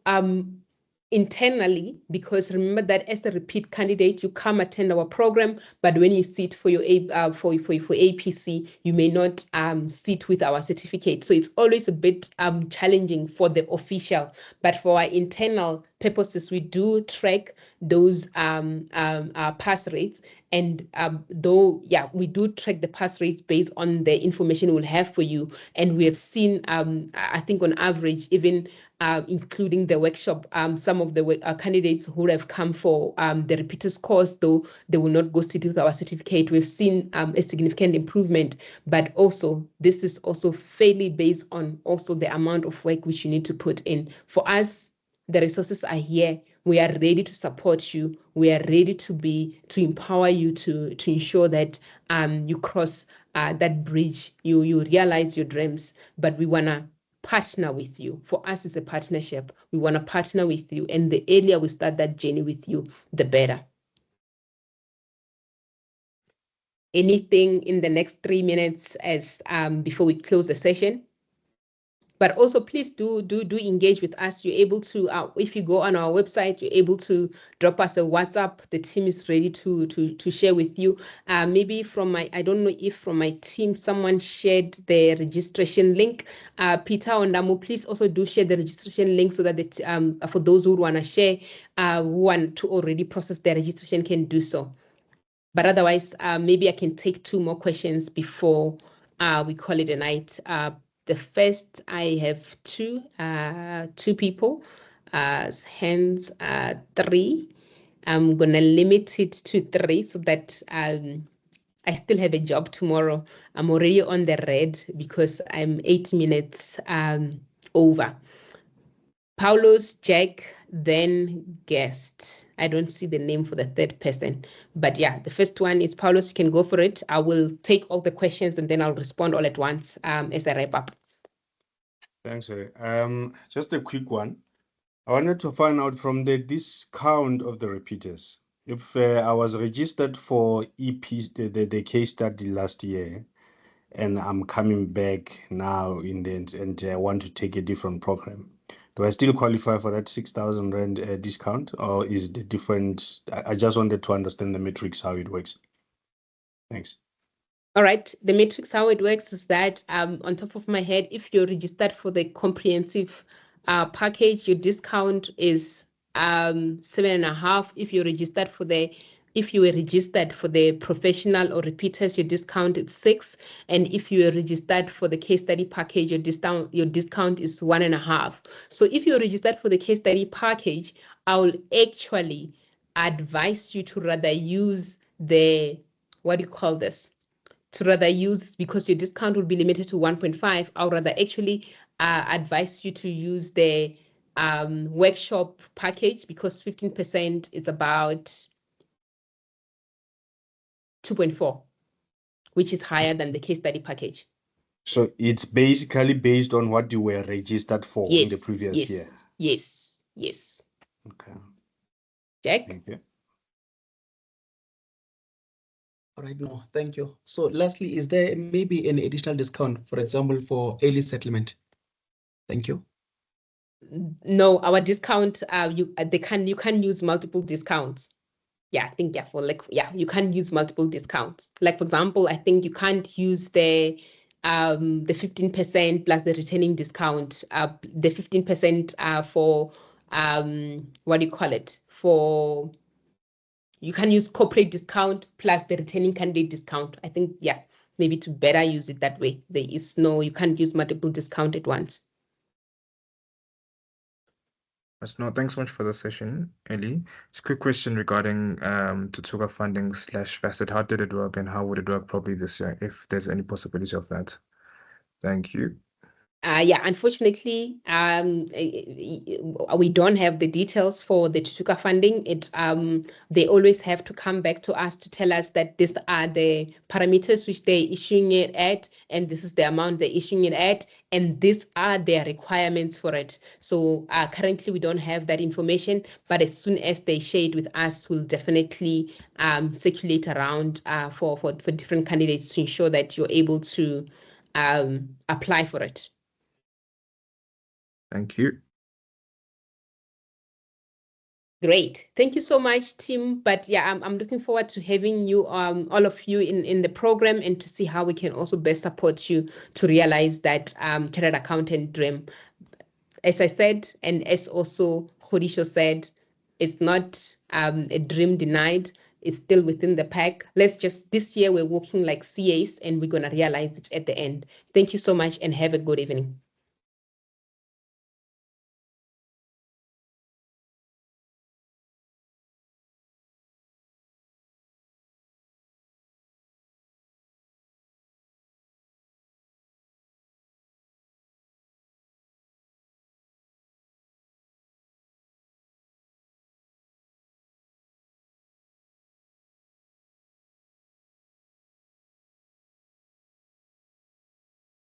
internally, because remember that as a repeat candidate, you come attend our program, but when you sit for your for APC, you may not sit with our certificate. So it's always a bit challenging for the official, but for our internal purposes, we do track those pass rates. And we do track the pass rates based on the information we'll have for you. And we have seen, I think on average, even including the workshop, some of the candidates who have come for the repeaters course, though they will not go sit with our certificate, we've seen a significant improvement. But also, this is also fairly based on also the amount of work which you need to put in. For us, the resources are here. We are ready to support you. We are ready to empower you to ensure that you cross that bridge, you realize your dreams. But we wanna partner with you. For us, it's a partnership. We want to partner with you. And the earlier we start that journey with you, the better. Anything in the next 3 minutes as before we close the session? But also, please do engage with us. You're able to, if you go on our website, you're able to drop us a WhatsApp. The team is ready to share with you. Maybe from I don't know if from my team, someone shared the registration link. Peter Ondamo, please also do share the registration link so that for those who want to share, who want to already process their registration can do so. But otherwise, maybe I can take 2 more questions before we call it a night. The first, I have two people, hands 3. I'm gonna limit it to 3 so that I still have a job tomorrow. I'm already on the red because I'm 8 minutes over. Paulos, Jack, then guest. I don't see the name for the third person, but yeah, the first one is Paulos. You can go for it. I will take all the questions and then I'll respond all at once as I wrap up. Thanks, just a quick one. I wanted to find out from the discount of the repeaters. If I was registered for APC, the case study last year, and I'm coming back now and I want to take a different program, do I still qualify for that 6,000 Rand discount, or is it different? I just wanted to understand the metrics, how it works. Thanks. All right, the matrix, how it works is that on top of my head, if you're registered for the comprehensive package, your discount is 7.5. If you're registered for if you were registered for the professional or repeaters, your discount is 6. And if you are registered for the case study package, your discount is 1.5. So if you're registered for the case study package, I will actually advise you to rather use what do you call this? To rather use, because your discount will be limited to 1.5, I'll rather actually advise you to use the workshop package, because 15% is about 2.4, which is higher than the case study package. So it's basically based on what you were registered for in the previous year. Yes. Okay. Jack? Thank you. All right, no, thank you. So lastly, is there maybe an additional discount, for example, for early settlement? Thank you. No, our discount, you can use multiple discounts. Yeah, I think you can use multiple discounts. Like, for example, I think you can't use the 15% plus the returning discount, the 15% for what do you call it? You can use corporate discount plus the returning candidate discount. I think, yeah, maybe to better use it that way. You can't use multiple discount at once. No, thanks so much for the session, Ellie. Just a quick question regarding Tutuka funding / Facet. How did it work, and how would it work probably this year, if there's any possibility of that? Thank you. Yeah, unfortunately, we don't have the details for the Tutuka funding. They always have to come back to us to tell us that these are the parameters which they're issuing it at, and this is the amount they're issuing it at, and these are their requirements for it. So currently, we don't have that information, but as soon as they share it with us, we'll definitely circulate around for different candidates to ensure that you're able to apply for it. Thank you. Great. Thank you so much, Tim. But yeah, I'm looking forward to having you, all of you in the program, and to see how we can also best support you to realize that chartered accountant dream. As I said, and as also Khodisho said, it's not a dream denied. It's still within the pack. This year we're working like CAs, and we're going to realize it at the end. Thank you so much and have a good evening.